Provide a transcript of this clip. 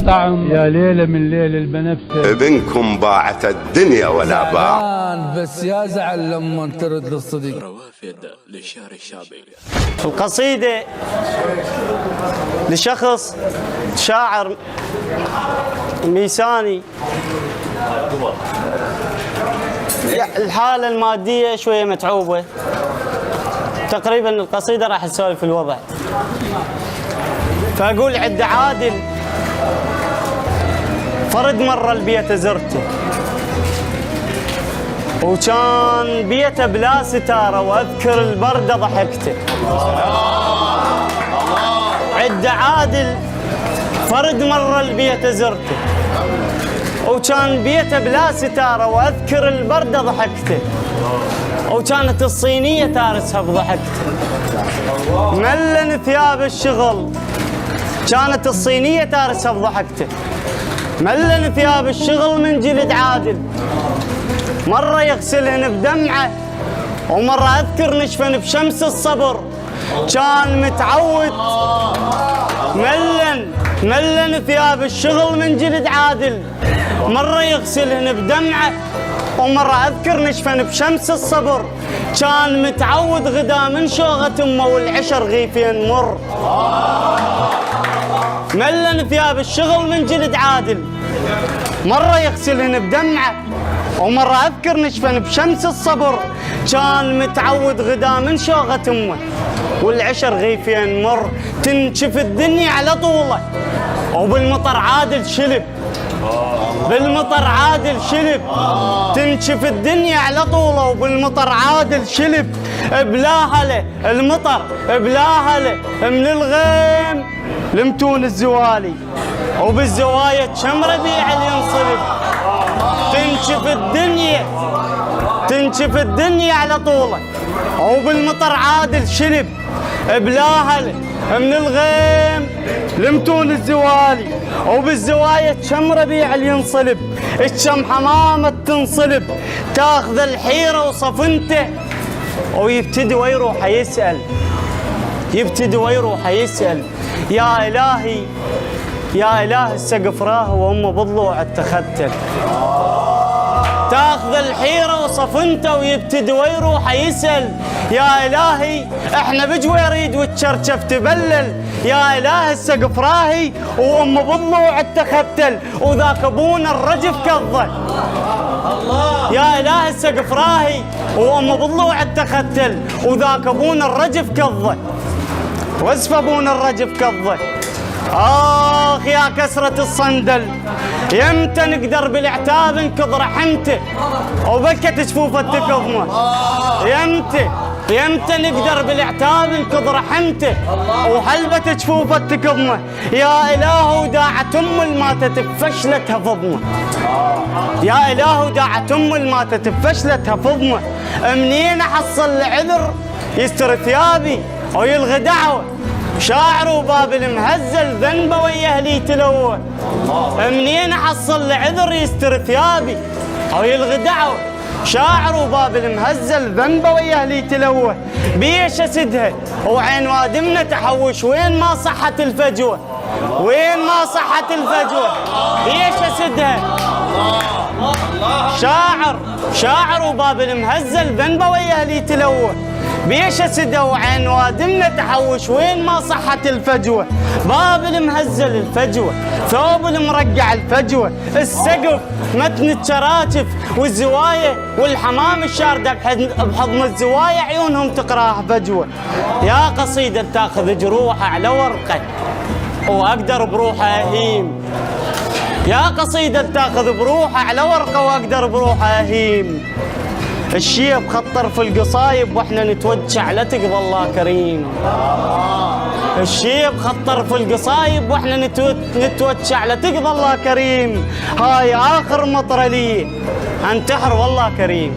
طعم يا ليلة من ليل البنفسة. ابنكم باعت الدنيا ولا باع. بس يا زعل لما ترد للصديق. روافد للشعر الشعبي. القصيدة لشخص شاعر ميساني، الحالة المادية شوية متعوبة، تقريبا القصيدة راح تسولف الوضع. فأقول عد عادل فرد مرة البيت زرته، وكان بيته بلا ستارة وأذكر البردة ضحكته. عد عادل فرد مرة البيت زرته، وكان بيته بلا ستارة وأذكر البردة ضحكته، وكانت الصينية تارسها بضحكته. ملن ثياب الشغل، كانت الصينية تارسها بضحكته. ملن ثياب الشغل من جلد عادل، مرة يغسلهن بدمعة ومرة أذكر نشفن بشمس الصبر. كان متعود ملن ثياب الشغل من جلد عادل، مرة يغسلهن بدمعة ومرة أذكر نشفن بشمس الصبر. كان متعود غدا من شوغة أمه والعشر غيفين مر. ملن ثياب الشغل من جلد عادل، مرة يغسلهن بدمعة ومرة أذكر نشفن بشمس الصبر. كان متعود غدا من شوغة أمه والعشر غيفين مر. تنشف الدنيا على طوله وبالمطر عادل شلب، بالمطر عادل شلب. تنشف الدنيا على طوله وبالمطر عادل شلب. بلاهله المطر بلاهله من الغيم لمتون الزوالي، وبالزوايا كم ربيع ينصلب. تنشف الدنيا على طوله وبالمطر عادل شلب. بلاهله من الغيم لمتون الزوالي، وبالزوايا كم ربيع ينصلب. الشم حمامة تنصلب، تاخذ الحيرة وصفنته ويبتدي ويروح يسأل. يبتدي ويروح يسأل يا إلهي يا إله السقف راه وأمه بالضلوع اتخذته. تاخذ الحيرة وصفنته ويبتدي ويروح يسأل يا إلهي احنا بجويريد وتشرشف تبلل. يا إله السقف راهي وأمه بالضلوع اتخذتل، وذاك أبونا الرجف كظه. يا إله السقف راهي وأمه بالضلوع اتخذتل، وذاك أبونا الرجف كظه. واسف أبونا الرجف كظه. آخ يا كسرة الصندل، يمتى نقدر بالعتاب نكض رحمته وبكت جفوفه تكظمه. يمتى نقدر بالعتاب نكض رحمته وحلبة جفوفه تكظمه. يا إله داعت أم الماتت بفشلتها فضمه. يا إله داعت أم الماتت بفشلتها فضمه. منين أحصل العذر يستر ثيابي ويلغي دعوه. شاعر وبابل مهزل ذنبه ويا اهلي تلوه. منين احصل العذر يستر ثيابي او يلغي دعوه. شاعر وبابل مهزل ذنبه ويا اهلي تلوه. بيش اسدها وعين وادمنا تحوش، وين ما صحت الفجوه، وين ما صحت الفجوه. بيش اسدها شاعر وبابل مهزل ذنبه ويا اهلي تلوه. بيش اسده وعين وادمنا تحوش، وين ما صحت الفجوه. بابل مهزل الفجوه، ثوب المرقع الفجوه. السقف متن الشراتف والزوايا، والحمام الشارده بحضن الزوايا عيونهم تقراه فجوه. يا قصيده تاخذ جروحه على ورقه واقدر بروحه اهيم. يا قصيده تاخذ بروحه على ورقه واقدر بروحه اهيم. الشيب خطر في القصايب واحنا نتوجع لا تقضى الله كريم. الشيب خطر في القصايب واحنا نتوجع لا تقضى الله كريم. هاي اخر مطره لي انتحر والله كريم.